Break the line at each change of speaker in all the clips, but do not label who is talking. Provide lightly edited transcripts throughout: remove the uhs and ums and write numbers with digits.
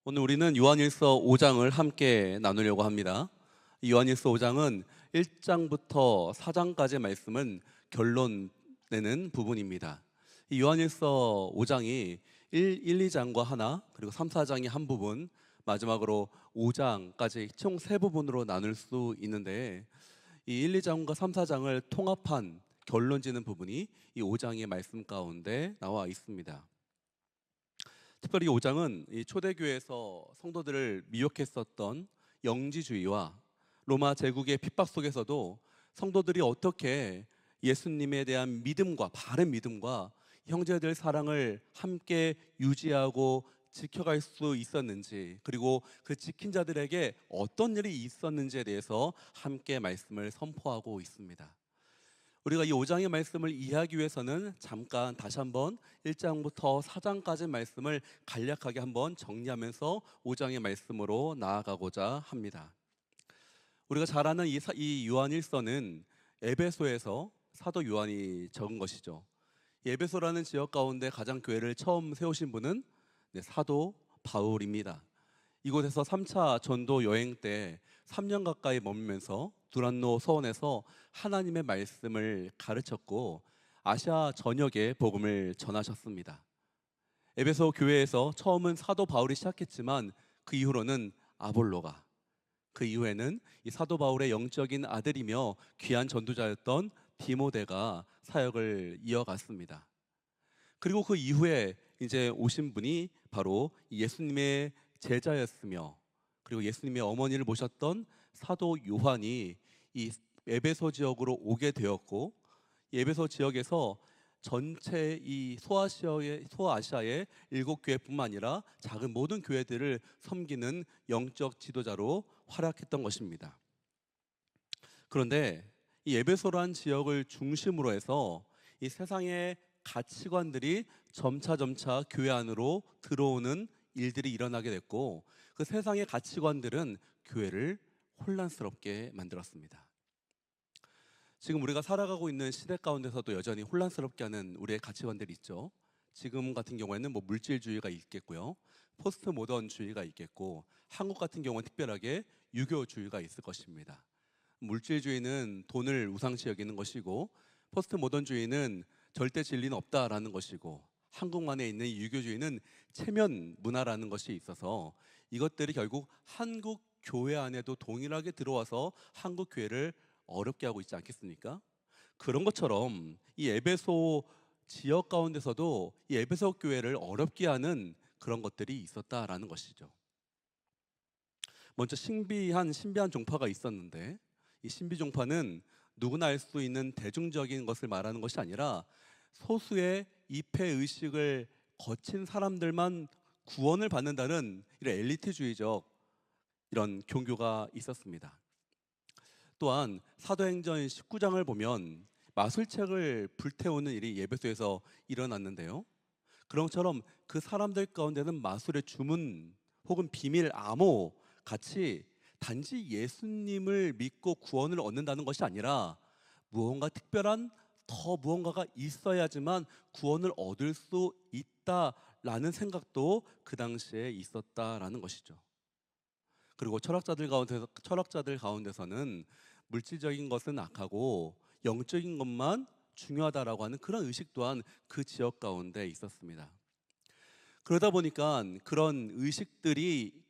오늘 우리는 요한일서 5장을 함께 나누려고 합니다. 이 요한일서 5장은 1장부터 4장까지의 말씀은 결론 내는 부분입니다. 이 요한일서 5장이 2장과 하나, 그리고 3, 4장이 한 부분, 마지막으로 5장까지 총 세 부분으로 나눌 수 있는데, 이 2장과 3, 4장을 통합한 결론 지는 부분이 이 5장의 말씀 가운데 나와 있습니다. 특별히 5장은 이 초대교회에서 성도들을 미혹했었던 영지주의와 로마 제국의 핍박 속에서도 성도들이 어떻게 예수님에 대한 믿음과 바른 믿음과 형제들 사랑을 함께 유지하고 지켜갈 수 있었는지, 그리고 그 지킨 자들에게 어떤 일이 있었는지에 대해서 함께 말씀을 선포하고 있습니다. 우리가 이 5장의 말씀을 이해하기 위해서는 잠깐 다시 한번 1장부터 4장까지 말씀을 간략하게 한번 정리하면서 5장의 말씀으로 나아가고자 합니다. 우리가 잘 아는 이 요한일서는 에베소에서 사도 요한이 적은 것이죠. 이 에베소라는 지역 가운데 가장 교회를 처음 세우신 분은 사도 바울입니다. 이곳에서 3차 전도 여행 때 3년 가까이 머물면서 두란노 서원에서 하나님의 말씀을 가르쳤고 아시아 전역에 복음을 전하셨습니다. 에베소 교회에서 처음은 사도 바울이 시작했지만 그 이후로는 아볼로가, 그 이후에는 이 사도 바울의 영적인 아들이며 귀한 전도자였던 디모데가 사역을 이어갔습니다. 그리고 그 이후에 이제 오신 분이 바로 예수님의 제자였으며, 그리고 예수님의 어머니를 모셨던 사도 요한이 이 에베소 지역으로 오게 되었고, 이 에베소 지역에서 전체 이 소아시아의 7교회뿐만 아니라 작은 모든 교회들을 섬기는 영적 지도자로 활약했던 것입니다. 그런데 이 에베소란 지역을 중심으로 해서 이 세상의 가치관들이 점차 교회 안으로 들어오는 일들이 일어나게 됐고, 그 세상의 가치관들은 교회를 혼란스럽게 만들었습니다. 지금 우리가 살아가고 있는 시대 가운데서도 여전히 혼란스럽게 하는 우리의 가치관들이 있죠. 지금 같은 경우에는 물질주의가 있겠고요, 포스트 모던주의가 있겠고, 한국 같은 경우는 특별하게 유교주의가 있을 것입니다. 물질주의는 돈을 우상시 여기는 것이고, 포스트 모던주의는 절대 진리는 없다라는 것이고, 한국만에 있는 유교주의는 체면 문화라는 것이 있어서 이것들이 결국 한국 교회 안에도 동일하게 들어와서 한국 교회를 어렵게 하고 있지 않겠습니까? 그런 것처럼 이 에베소 지역 가운데서도 이 에베소 교회를 어렵게 하는 그런 것들이 있었다라는 것이죠. 먼저 신비한 종파가 있었는데, 이 신비 종파는 누구나 알 수 있는 대중적인 것을 말하는 것이 아니라 소수의 입회 의식을 거친 사람들만 구원을 받는다는 이런 엘리트주의적 이런 종교가 있었습니다. 또한 사도행전 19장을 보면 마술책을 불태우는 일이 예배소에서 일어났는데요, 그런 것처럼 그 사람들 가운데는 마술의 주문 혹은 비밀 암호 같이 단지 예수님을 믿고 구원을 얻는다는 것이 아니라 무언가 특별한 더 무언가가 있어야지만 구원을 얻을 수 있다라는 생각도 그 당시에 있었다라는 것이죠. 그리고 철학자들 가운데서는 물질적인 것은 악하고 영적인 것만 중요하다라고 하는 그런 의식 또한 그 지역 가운데 있었습니다. 그러다 보니까 그런 의식들이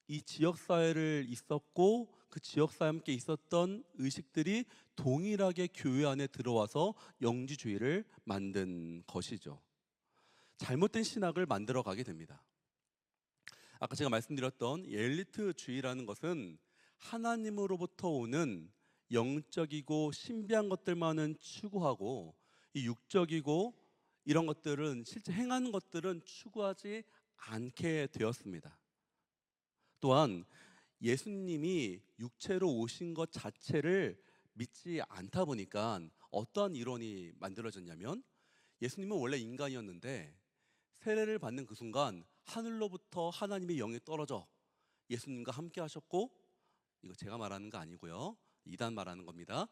이 지역사회를 있었고, 그 지역사회와 함께 있었던 의식들이 동일하게 교회 안에 들어와서 영지주의를 만든 것이죠. 잘못된 신학을 만들어 가게 됩니다. 아까 제가 말씀드렸던 엘리트주의라는 것은 하나님으로부터 오는 영적이고 신비한 것들만은 추구하고, 이 육적이고 이런 것들은 실제 행하는 것들은 추구하지 않게 되었습니다. 또한 예수님이 육체로 오신 것 자체를 믿지 않다 보니까 어떠한 이론이 만들어졌냐면, 예수님은 원래 인간이었는데 세례를 받는 그 순간 하늘로부터 하나님의 영이 떨어져 예수님과 함께 하셨고, 이거 제가 말하는 거 아니고요, 이단 말하는 겁니다.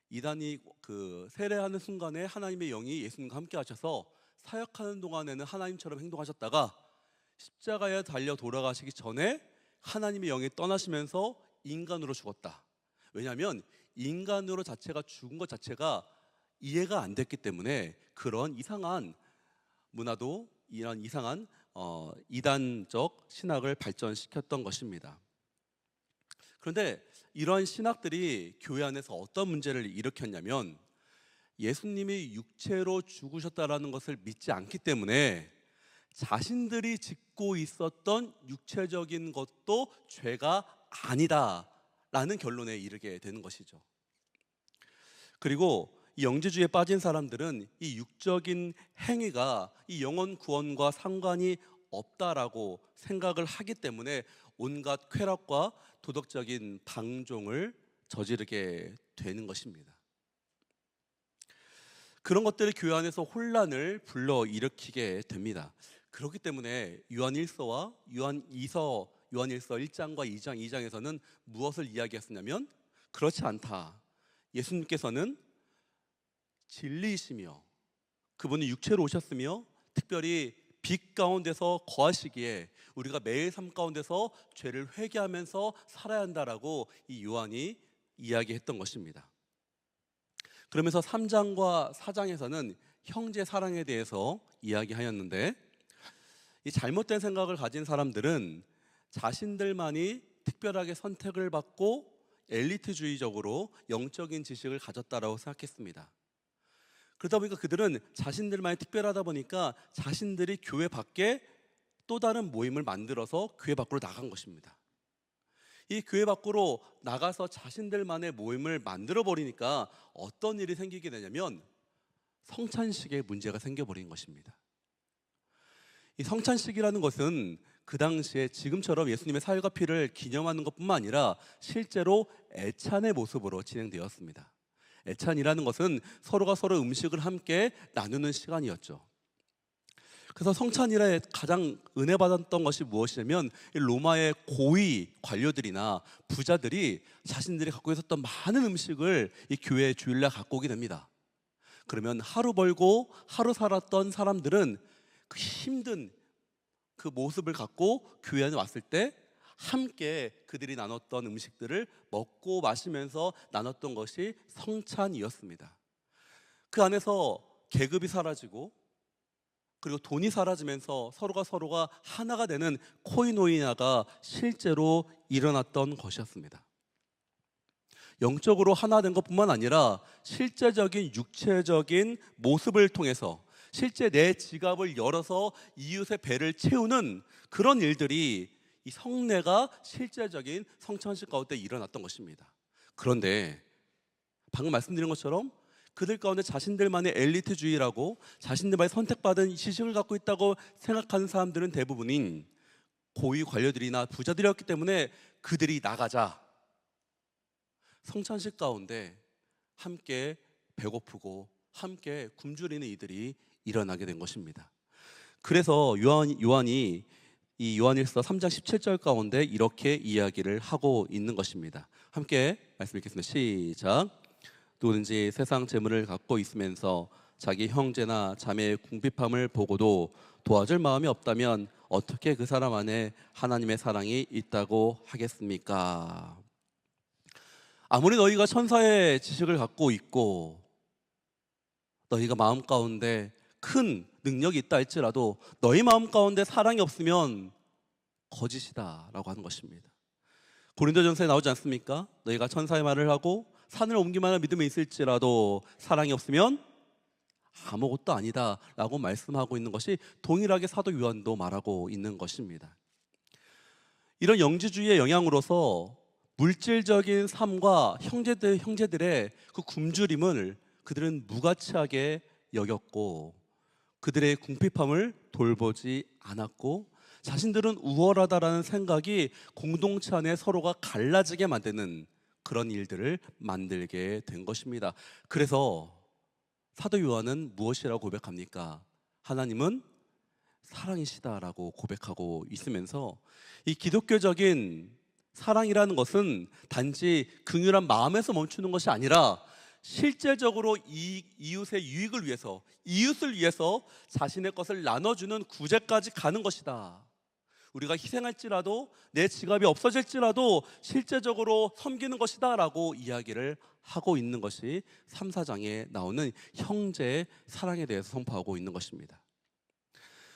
이단이 그 세례하는 순간에 하나님의 영이 예수님과 함께 하셔서 사역하는 동안에는 하나님처럼 행동하셨다가 십자가에 달려 돌아가시기 전에 하나님의 영이 떠나시면서 인간으로 죽었다. 왜냐하면 인간으로 자체가 죽은 것 자체가 이해가 안 됐기 때문에 그런 이상한 문화도 이런 이상한 이단적 신학을 발전시켰던 것입니다. 그런데 이러한 신학들이 교회 안에서 어떤 문제를 일으켰냐면 예수님이 육체로 죽으셨다라는 것을 믿지 않기 때문에 자신들이 짓고 있었던 육체적인 것도 죄가 아니다라는 결론에 이르게 되는 것이죠. 그리고 이 영지주의에 빠진 사람들은 이 육적인 행위가 이 영혼 구원과 상관이 없다라고 생각을 하기 때문에 온갖 쾌락과 도덕적인 방종을 저지르게 되는 것입니다. 그런 것들이 교회 안에서 혼란을 불러일으키게 됩니다. 그렇기 때문에 요한 1서와 요한 2서, 요한 1서 1장과 2장, 2장에서는 무엇을 이야기했었냐면 그렇지 않다. 예수님께서는 진리이시며 그분이 육체로 오셨으며 특별히 빛 가운데서 거하시기에 우리가 매일 삶 가운데서 죄를 회개하면서 살아야 한다라고 이 요한이 이야기했던 것입니다. 그러면서 3장과 4장에서는 형제 사랑에 대해서 이야기하였는데 이 잘못된 생각을 가진 사람들은 자신들만이 특별하게 선택을 받고 엘리트주의적으로 영적인 지식을 가졌다라고 생각했습니다. 그러다 보니까 그들은 자신들만이 특별하다 보니까 자신들이 교회 밖에 또 다른 모임을 만들어서 교회 밖으로 나간 것입니다. 이 교회 밖으로 나가서 자신들만의 모임을 만들어 버리니까 어떤 일이 생기게 되냐면 성찬식에 문제가 생겨버린 것입니다. 이 성찬식이라는 것은 그 당시에 지금처럼 예수님의 살과 피를 기념하는 것뿐만 아니라 실제로 애찬의 모습으로 진행되었습니다. 애찬이라는 것은 서로가 서로 음식을 함께 나누는 시간이었죠. 그래서 성찬일에 가장 은혜 받았던 것이 무엇이냐면 로마의 고위 관료들이나 부자들이 자신들이 갖고 있었던 많은 음식을 이 교회 주일날 갖고 오게 됩니다. 그러면 하루 벌고 하루 살았던 사람들은 그 힘든 그 모습을 갖고 교회 안에 왔을 때 함께 그들이 나눴던 음식들을 먹고 마시면서 나눴던 것이 성찬이었습니다. 그 안에서 계급이 사라지고 그리고 돈이 사라지면서 서로가 하나가 되는 코이노이나가 실제로 일어났던 것이었습니다. 영적으로 하나 된 것뿐만 아니라 실제적인 육체적인 모습을 통해서 실제 내 지갑을 열어서 이웃의 배를 채우는 그런 일들이 이 성례가 실제적인 성찬식 가운데 일어났던 것입니다. 그런데 방금 말씀드린 것처럼 그들 가운데 자신들만의 엘리트주의라고 자신들만의 선택받은 지식을 갖고 있다고 생각하는 사람들은 대부분인 고위 관료들이나 부자들이었기 때문에 그들이 나가자 성찬식 가운데 함께 배고프고 함께 굶주리는 이들이 일어나게 된 것입니다. 그래서 요한이 이 요한일서 3장 17절 가운데 이렇게 이야기를 하고 있는 것입니다. 함께 말씀 읽겠습니다. 시작. 누구든지 세상 재물을 갖고 있으면서 자기 형제나 자매의 궁핍함을 보고도 도와줄 마음이 없다면 어떻게 그 사람 안에 하나님의 사랑이 있다고 하겠습니까? 아무리 너희가 천사의 지식을 갖고 있고 너희가 마음 가운데 큰 능력이 있다 할지라도 너희 마음 가운데 사랑이 없으면 거짓이다 라고 하는 것입니다. 고린도전서에 나오지 않습니까? 너희가 천사의 말을 하고 산을 옮기만한 믿음이 있을지라도 사랑이 없으면 아무것도 아니다 라고 말씀하고 있는 것이 동일하게 사도 요한도 말하고 있는 것입니다. 이런 영지주의의 영향으로서 물질적인 삶과 형제들의 그 굶주림을 그들은 무가치하게 여겼고 그들의 궁핍함을 돌보지 않았고 자신들은 우월하다라는 생각이 공동체 안에 서로가 갈라지게 만드는 그런 일들을 만들게 된 것입니다. 그래서 사도 요한은 무엇이라고 고백합니까? 하나님은 사랑이시다라고 고백하고 있으면서 이 기독교적인 사랑이라는 것은 단지 긍휼한 마음에서 멈추는 것이 아니라 실제적으로 이웃의 유익을 위해서, 이웃을 위해서 자신의 것을 나눠주는 구제까지 가는 것이다. 우리가 희생할지라도 내 지갑이 없어질지라도 실제적으로 섬기는 것이다 라고 이야기를 하고 있는 것이 3, 4장에 나오는 형제의 사랑에 대해서 선포하고 있는 것입니다.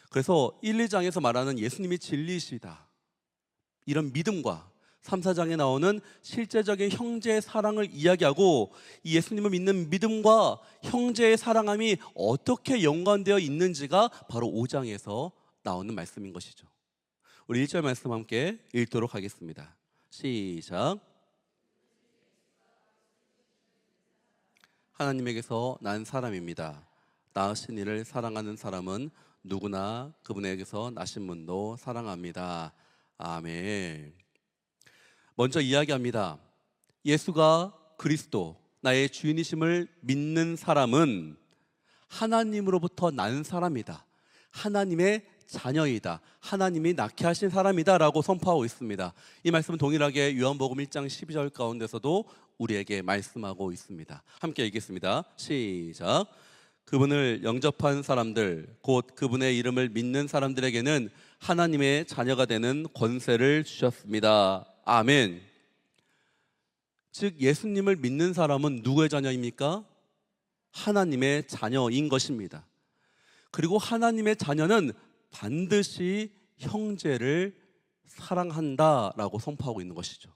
그래서 1, 2장에서 말하는 예수님이 진리시다, 이런 믿음과 3, 4장에 나오는 실제적인 형제의 사랑을 이야기하고, 이 예수님을 믿는 믿음과 형제의 사랑함이 어떻게 연관되어 있는지가 바로 5장에서 나오는 말씀인 것이죠. 우리 1절 말씀 함께 읽도록 하겠습니다. 시작. 하나님에게서 난 사람입니다. 낳으신 이를 사랑하는 사람은 누구나 그분에게서 나신 분도 사랑합니다. 아멘. 먼저 이야기합니다. 예수가 그리스도, 나의 주인이심을 믿는 사람은 하나님으로부터 난 사람이다, 하나님의 자녀이다, 하나님이 낳게 하신 사람이다 라고 선포하고 있습니다. 이 말씀은 동일하게 요한복음 1장 12절 가운데서도 우리에게 말씀하고 있습니다. 함께 읽겠습니다. 시작. 그분을 영접한 사람들, 곧 그분의 이름을 믿는 사람들에게는 하나님의 자녀가 되는 권세를 주셨습니다. 아멘. 즉 예수님을 믿는 사람은 누구의 자녀입니까? 하나님의 자녀인 것입니다. 그리고 하나님의 자녀는 반드시 형제를 사랑한다라고 선포하고 있는 것이죠.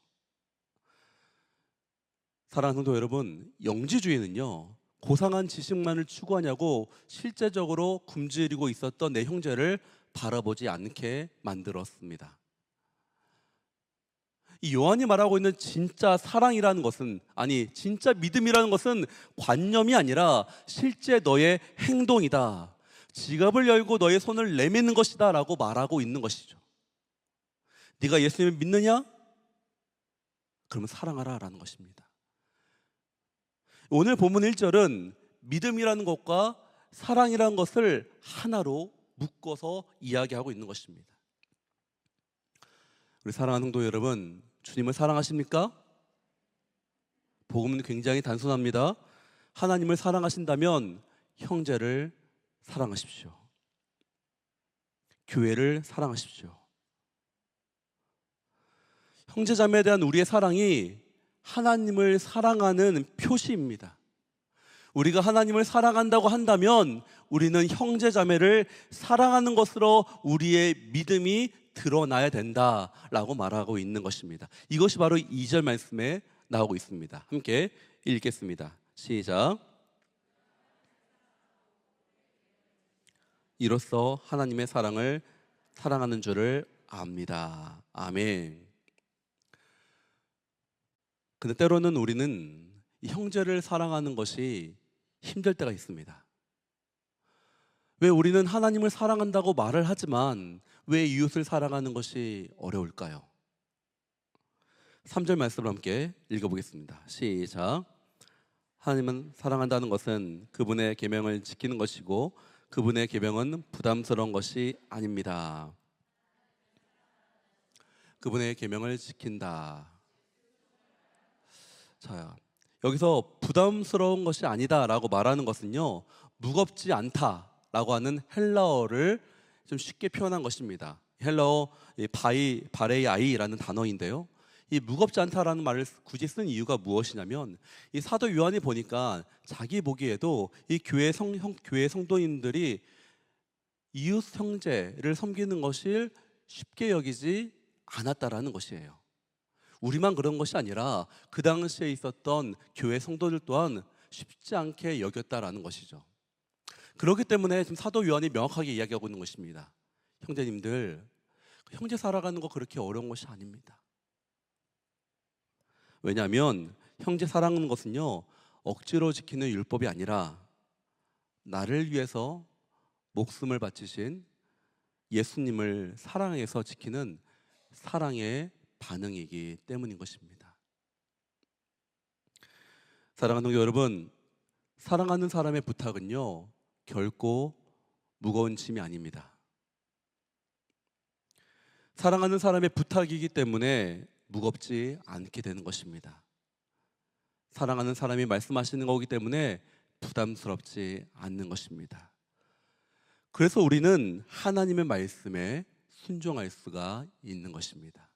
사랑하는 성도 여러분, 영지주의는요, 고상한 지식만을 추구하냐고 실제적으로 굶주리고 있었던 내 형제를 바라보지 않게 만들었습니다. 이 요한이 말하고 있는 진짜 사랑이라는 것은, 아니 진짜 믿음이라는 것은 관념이 아니라 실제 너의 행동이다, 지갑을 열고 너의 손을 내미는 것이다 라고 말하고 있는 것이죠. 네가 예수님을 믿느냐? 그러면 사랑하라 라는 것입니다. 오늘 본문 1절은 믿음이라는 것과 사랑이라는 것을 하나로 묶어서 이야기하고 있는 것입니다. 우리 사랑하는 성도 여러분, 주님을 사랑하십니까? 복음은 굉장히 단순합니다. 하나님을 사랑하신다면 형제를 사랑하십시오. 교회를 사랑하십시오. 형제자매에 대한 우리의 사랑이 하나님을 사랑하는 표시입니다. 우리가 하나님을 사랑한다고 한다면 우리는 형제자매를 사랑하는 것으로 우리의 믿음이 드러나야 된다라고 말하고 있는 것입니다. 이것이 바로 2절 말씀에 나오고 있습니다. 함께 읽겠습니다. 시작. 이로써 하나님의 사랑을 사랑하는 줄을 압니다. 아멘. 근데 때로는 우리는 이 형제를 사랑하는 것이 힘들 때가 있습니다. 왜 우리는 하나님을 사랑한다고 말을 하지만 왜 이웃을 사랑하는 것이 어려울까요? 3절 말씀을 함께 읽어보겠습니다. 시작. 하나님은 사랑한다는 것은 그분의 계명을 지키는 것이고 그분의 계명은 부담스러운 것이 아닙니다. 그분의 계명을 지킨다. 자, 여기서 부담스러운 것이 아니다 라고 말하는 것은요, 무겁지 않다 라고 하는 헬라어를 좀 쉽게 표현한 것입니다. 헬라어 바레이아이라는 단어인데요, 이 무겁지 않다라는 말을 굳이 쓴 이유가 무엇이냐면, 이 사도 요한이 보니까 자기 보기에도 이 교회 성도님들이 이웃 형제를 섬기는 것을 쉽게 여기지 않았다라는 것이에요. 우리만 그런 것이 아니라 그 당시에 있었던 교회 성도들 또한 쉽지 않게 여겼다라는 것이죠. 그렇기 때문에 지금 사도 요한이 명확하게 이야기하고 있는 것입니다. 형제님들, 형제 살아가는 거 그렇게 어려운 것이 아닙니다. 왜냐하면 형제 사랑하는 것은요, 억지로 지키는 율법이 아니라 나를 위해서 목숨을 바치신 예수님을 사랑해서 지키는 사랑의 반응이기 때문인 것입니다. 사랑하는 성도 여러분, 사랑하는 사람의 부탁은요, 결코 무거운 짐이 아닙니다. 사랑하는 사람의 부탁이기 때문에 무겁지 않게 되는 것입니다. 사랑하는 사람이 말씀하시는 거기 때문에 부담스럽지 않는 것입니다. 그래서 우리는 하나님의 말씀에 순종할 수가 있는 것입니다.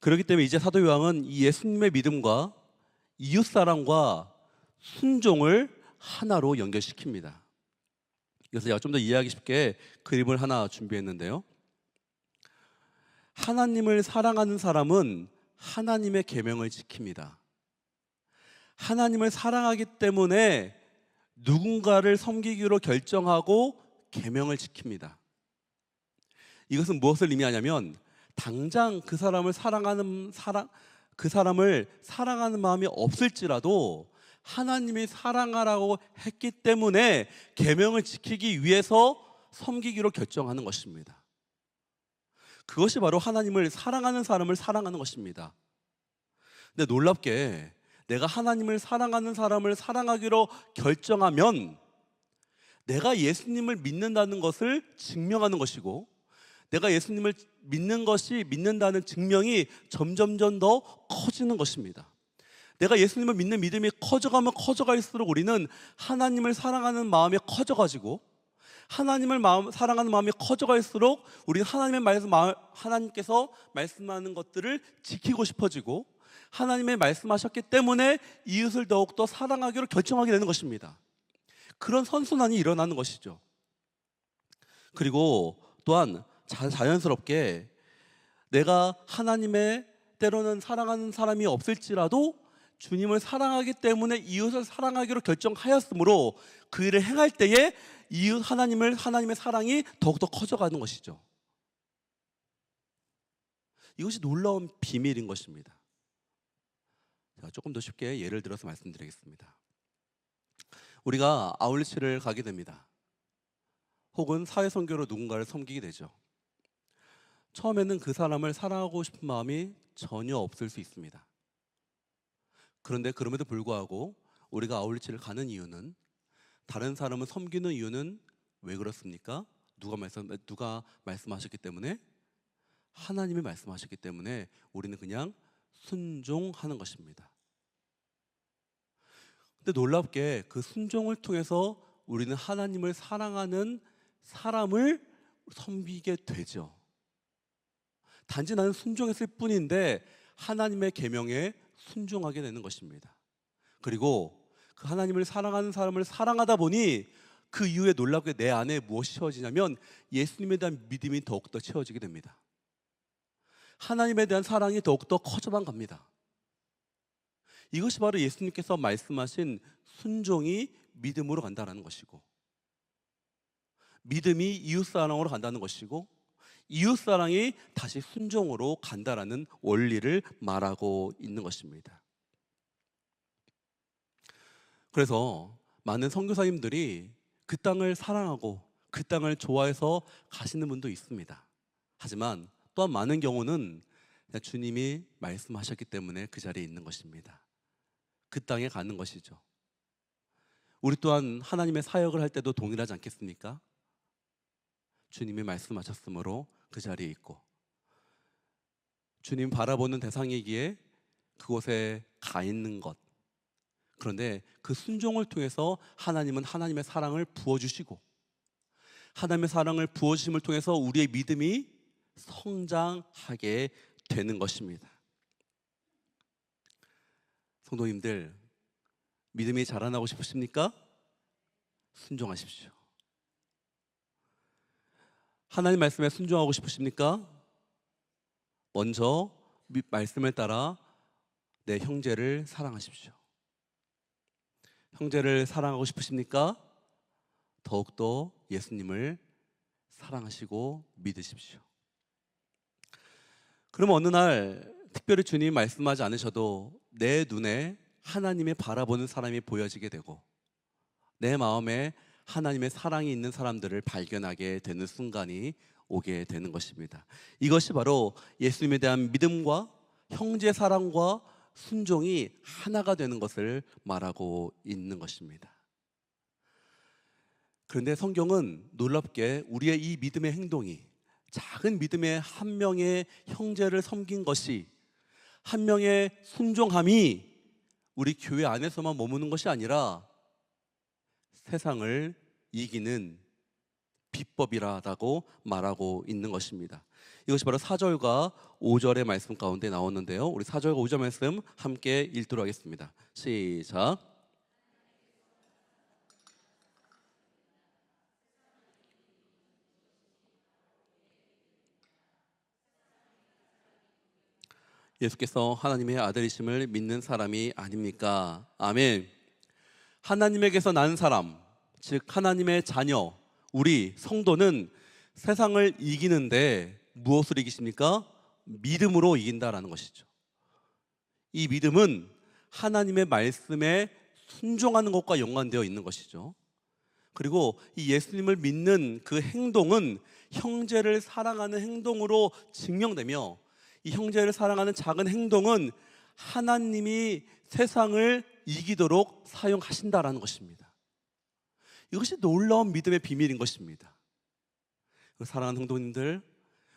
그렇기 때문에 이제 사도 요한은 이 예수님의 믿음과 이웃사랑과 순종을 하나로 연결시킵니다. 그래서 제가 좀 더 이해하기 쉽게 그림을 하나 준비했는데요. 하나님을 사랑하는 사람은 하나님의 계명을 지킵니다. 하나님을 사랑하기 때문에 누군가를 섬기기로 결정하고 계명을 지킵니다. 이것은 무엇을 의미하냐면 당장 그 사람을 사랑하는 마음이 없을지라도 하나님이 사랑하라고 했기 때문에 계명을 지키기 위해서 섬기기로 결정하는 것입니다. 그것이 바로 하나님을 사랑하는 사람을 사랑하는 것입니다. 근데 놀랍게 내가 하나님을 사랑하는 사람을 사랑하기로 결정하면 내가 예수님을 믿는다는 것을 증명하는 것이고, 내가 예수님을 믿는다는 증명이 점점점 더 커지는 것입니다. 내가 예수님을 믿는 믿음이 커져가면 커져갈수록 우리는 하나님을 사랑하는 마음이 커져가지고, 하나님을 사랑하는 마음이 커져갈수록 우리는 하나님께서 말씀하는 것들을 지키고 싶어지고, 하나님의 말씀하셨기 때문에 이웃을 더욱더 사랑하기로 결정하게 되는 것입니다. 그런 선순환이 일어나는 것이죠. 그리고 또한 자연스럽게 내가 하나님의 때로는 사랑하는 사람이 없을지라도 주님을 사랑하기 때문에 이웃을 사랑하기로 결정하였으므로 그 일을 행할 때에 하나님의 사랑이 더욱더 커져가는 것이죠. 이것이 놀라운 비밀인 것입니다. 자, 조금 더 쉽게 예를 들어서 말씀드리겠습니다. 우리가 아울리치를 가게 됩니다. 혹은 사회선교로 누군가를 섬기게 되죠. 처음에는 그 사람을 사랑하고 싶은 마음이 전혀 없을 수 있습니다. 그런데 그럼에도 불구하고 우리가 아울리치를 가는 이유는, 다른 사람을 섬기는 이유는 왜 그렇습니까? 누가 말씀하셨기 때문에? 하나님이 말씀하셨기 때문에 우리는 그냥 순종하는 것입니다. 근데 놀랍게 그 순종을 통해서 우리는 하나님을 사랑하는 사람을 섬기게 되죠. 단지 나는 순종했을 뿐인데 하나님의 계명에 순종하게 되는 것입니다. 그리고 그 하나님을 사랑하는 사람을 사랑하다 보니 그 이후에 놀랍게 내 안에 무엇이 채워지냐면 예수님에 대한 믿음이 더욱더 채워지게 됩니다. 하나님에 대한 사랑이 더욱더 커져만 갑니다. 이것이 바로 예수님께서 말씀하신 순종이 믿음으로 간다는 것이고, 믿음이 이웃사랑으로 간다는 것이고, 이웃사랑이 다시 순종으로 간다라는 원리를 말하고 있는 것입니다. 그래서 많은 선교사님들이 그 땅을 사랑하고 그 땅을 좋아해서 가시는 분도 있습니다. 하지만 또한 많은 경우는 그냥 주님이 말씀하셨기 때문에 그 자리에 있는 것입니다. 그 땅에 가는 것이죠. 우리 또한 하나님의 사역을 할 때도 동일하지 않겠습니까? 주님이 말씀하셨으므로 그 자리에 있고, 주님 바라보는 대상이기에 그곳에 가 있는 것. 그런데 그 순종을 통해서 하나님은 하나님의 사랑을 부어주시고, 하나님의 사랑을 부어주심을 통해서 우리의 믿음이 성장하게 되는 것입니다. 성도님들, 믿음이 자라나고 싶으십니까? 순종하십시오. 하나님 말씀에 순종하고 싶으십니까? 먼저 말씀을 따라 내 형제를 사랑하십시오. 형제를 사랑하고 싶으십니까? 더욱더 예수님을 사랑하시고 믿으십시오. 그러면 어느 날 특별히 주님 말씀하지 않으셔도 내 눈에 하나님의 바라보는 사람이 보여지게 되고, 내 마음에 하나님의 사랑이 있는 사람들을 발견하게 되는 순간이 오게 되는 것입니다. 이것이 바로 예수님에 대한 믿음과 형제 사랑과 순종이 하나가 되는 것을 말하고 있는 것입니다. 그런데 성경은 놀랍게 우리의 이 믿음의 행동이, 작은 믿음의 한 명의 형제를 섬긴 것이, 한 명의 순종함이 우리 교회 안에서만 머무는 것이 아니라 세상을 이기는 비법이라고 말하고 있는 것입니다. 이것이 바로 4절과 5절의 말씀 가운데 나오는데요. 우리 4절과 5절 말씀 함께 읽도록 하겠습니다. 시작. 예수께서 하나님의 아들이심을 믿는 사람이 아닙니까? 아멘. 하나님에게서 난 사람, 즉 하나님의 자녀, 우리 성도는 세상을 이기는데 무엇을 이기십니까? 믿음으로 이긴다라는 것이죠. 이 믿음은 하나님의 말씀에 순종하는 것과 연관되어 있는 것이죠. 그리고 이 예수님을 믿는 그 행동은 형제를 사랑하는 행동으로 증명되며, 이 형제를 사랑하는 작은 행동은 하나님이 세상을 이기도록 사용하신다라는 것입니다. 이것이 놀라운 믿음의 비밀인 것입니다. 사랑하는 성도님들,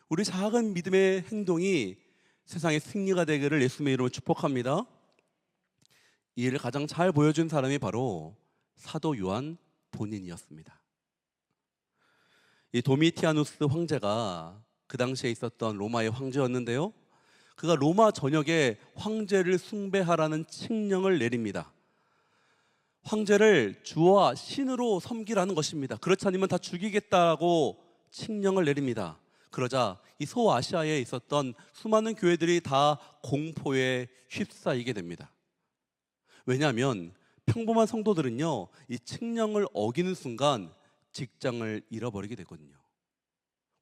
우리 작은 믿음의 행동이 세상의 승리가 되기를 예수님의 이름으로 축복합니다. 이 일을 가장 잘 보여준 사람이 바로 사도 요한 본인이었습니다. 이 도미티아누스 황제가 그 당시에 있었던 로마의 황제였는데요, 그가 로마 전역에 황제를 숭배하라는 칙령을 내립니다. 황제를 주와 신으로 섬기라는 것입니다. 그렇지 않으면 다 죽이겠다고 칙령을 내립니다. 그러자 이 소아시아에 있었던 수많은 교회들이 다 공포에 휩싸이게 됩니다. 왜냐하면 평범한 성도들은요, 이 칙령을 어기는 순간 직장을 잃어버리게 되거든요.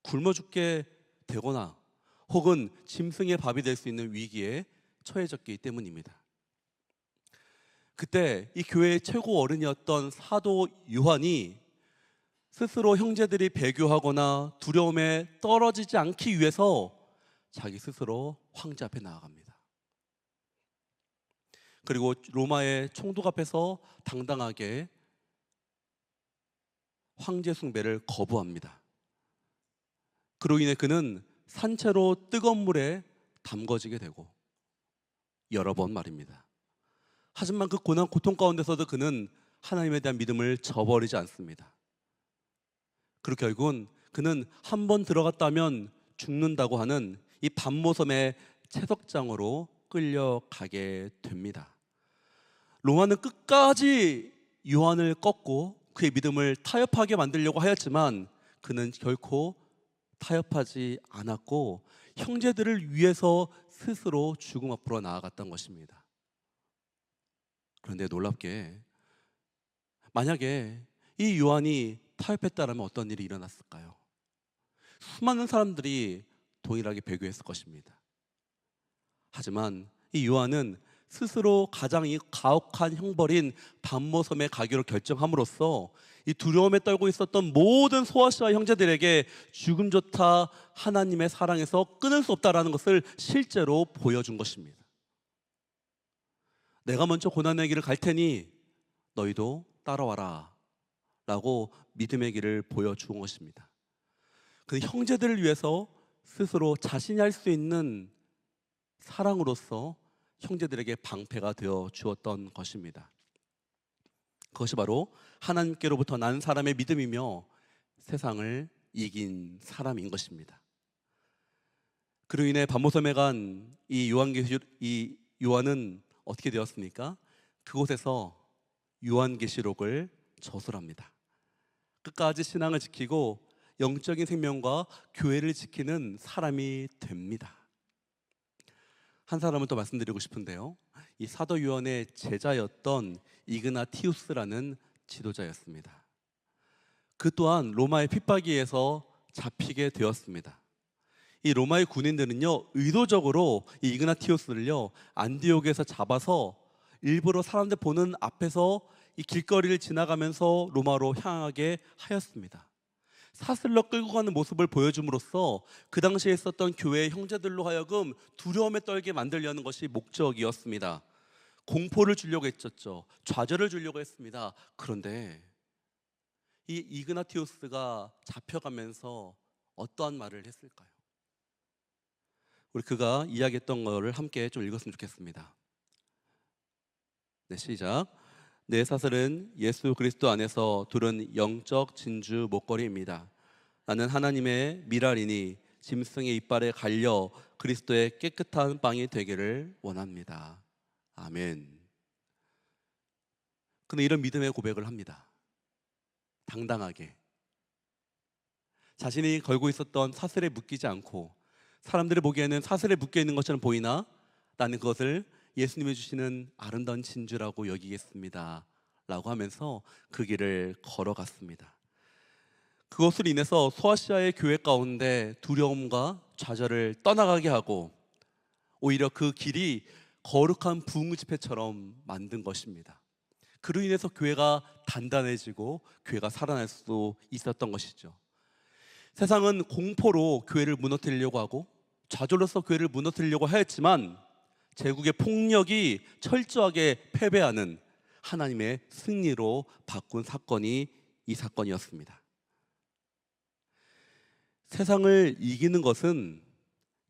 굶어 죽게 되거나 혹은 짐승의 밥이 될 수 있는 위기에 처해졌기 때문입니다. 그때 이 교회의 최고 어른이었던 사도 요한이 스스로 형제들이 배교하거나 두려움에 떨어지지 않기 위해서 자기 스스로 황제 앞에 나아갑니다. 그리고 로마의 총독 앞에서 당당하게 황제 숭배를 거부합니다. 그로 인해 그는 산채로 뜨거운 물에 담궈지게 되고, 여러 번 말입니다. 하지만 그 고난 고통 가운데서도 그는 하나님에 대한 믿음을 저버리지 않습니다. 그리고 결국은 그는 한 번 들어갔다면 죽는다고 하는 이 밤모섬의 채석장으로 끌려가게 됩니다. 로마는 끝까지 요한을 꺾고 그의 믿음을 타협하게 만들려고 하였지만 그는 결코 타협하지 않았고 형제들을 위해서 스스로 죽음 앞으로 나아갔던 것입니다. 그런데 놀랍게 만약에 이 요한이 타협했다면 어떤 일이 일어났을까요? 수많은 사람들이 동일하게 배교했을 것입니다. 하지만 이 요한은 스스로 가장 가혹한 형벌인 밤모섬에 가기로 결정함으로써 이 두려움에 떨고 있었던 모든 소아시아 형제들에게 죽음조차 하나님의 사랑에서 끊을 수 없다라는 것을 실제로 보여준 것입니다. 내가 먼저 고난의 길을 갈 테니 너희도 따라와라 라고 믿음의 길을 보여준 것입니다. 그 형제들을 위해서 스스로 자신이 할 수 있는 사랑으로서 형제들에게 방패가 되어 주었던 것입니다. 그것이 바로 하나님께로부터 난 사람의 믿음이며 세상을 이긴 사람인 것입니다. 그로 인해 밤모섬에 간 이 요한은 어떻게 되었습니까? 그곳에서 요한계시록을 저술합니다. 끝까지 신앙을 지키고 영적인 생명과 교회를 지키는 사람이 됩니다. 한 사람을 또 말씀드리고 싶은데요, 이 사도 요한의 제자였던 이그나티우스라는 지도자였습니다. 그 또한 로마의 핍박에서 잡히게 되었습니다. 이 로마의 군인들은요, 의도적으로 이 이그나티우스를요 안디옥에서 잡아서 일부러 사람들 보는 앞에서 이 길거리를 지나가면서 로마로 향하게 하였습니다. 사슬로 끌고 가는 모습을 보여줌으로써 그 당시에 있었던 교회의 형제들로 하여금 두려움에 떨게 만들려는 것이 목적이었습니다. 공포를 주려고 했었죠. 좌절을 주려고 했습니다. 그런데 이 이그나티우스가 잡혀가면서 어떠한 말을 했을까요? 우리 그가 이야기했던 거를 함께 좀 읽었으면 좋겠습니다. 네, 시작. 내 사슬은 예수 그리스도 안에서 두른 영적 진주 목걸이입니다. 나는 하나님의 미랄이니 짐승의 이빨에 갈려 그리스도의 깨끗한 빵이 되기를 원합니다. 아멘. 그는 이런 믿음의 고백을 합니다. 당당하게. 자신이 걸고 있었던 사슬에 묶이지 않고, 사람들이 보기에는 사슬에 묶여 있는 것처럼 보이나 나는 그것을 예수님이 주시는 아름다운 진주라고 여기겠습니다 라고 하면서 그 길을 걸어갔습니다. 그것으로 인해서 소아시아의 교회 가운데 두려움과 좌절을 떠나가게 하고, 오히려 그 길이 거룩한 부흥 집회처럼 만든 것입니다. 그로 인해서 교회가 단단해지고 교회가 살아날 수 있었던 것이죠. 세상은 공포로 교회를 무너뜨리려고 하고 좌절로서 교회를 무너뜨리려고 하였지만, 제국의 폭력이 철저하게 패배하는 하나님의 승리로 바꾼 사건이 이 사건이었습니다. 세상을 이기는 것은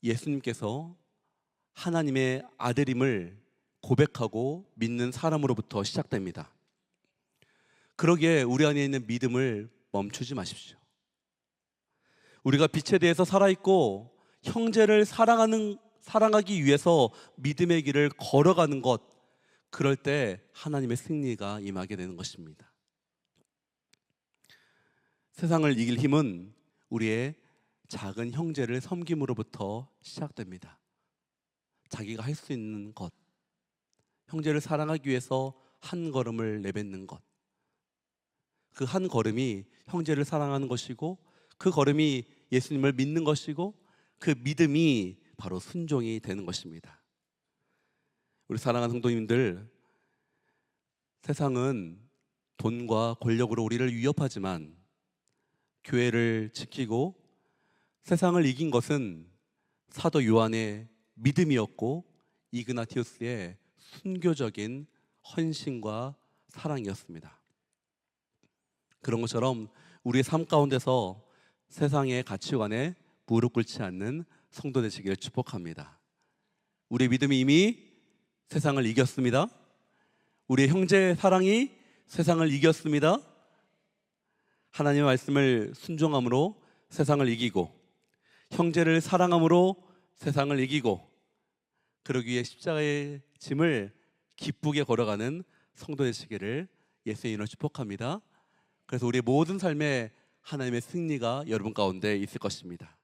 예수님께서 하나님의 아들임을 고백하고 믿는 사람으로부터 시작됩니다. 그러기에 우리 안에 있는 믿음을 멈추지 마십시오. 우리가 빛에 대해서 살아있고 형제를 사랑하기 위해서 믿음의 길을 걸어가는 것, 그럴 때 하나님의 승리가 임하게 되는 것입니다. 세상을 이길 힘은 우리의 작은 형제를 섬김으로부터 시작됩니다. 자기가 할 수 있는 것, 형제를 사랑하기 위해서 한 걸음을 내뱉는 것, 그 한 걸음이 형제를 사랑하는 것이고, 그 걸음이 예수님을 믿는 것이고, 그 믿음이 바로 순종이 되는 것입니다. 우리 사랑하는 성도님들, 세상은 돈과 권력으로 우리를 위협하지만 교회를 지키고 세상을 이긴 것은 사도 요한의 믿음이었고 이그나티우스의 순교적인 헌신과 사랑이었습니다. 그런 것처럼 우리의 삶 가운데서 세상의 가치관에 무릎 꿇지 않는 성도 되시기를 축복합니다. 우리의 믿음이 이미 세상을 이겼습니다. 우리의 형제의 사랑이 세상을 이겼습니다. 하나님의 말씀을 순종함으로 세상을 이기고, 형제를 사랑함으로 세상을 이기고, 그러기 위해 십자가의 짐을 기쁘게 걸어가는 성도 되시기를 예수의 이름으로 축복합니다. 그래서 우리의 모든 삶에 하나님의 승리가 여러분 가운데 있을 것입니다.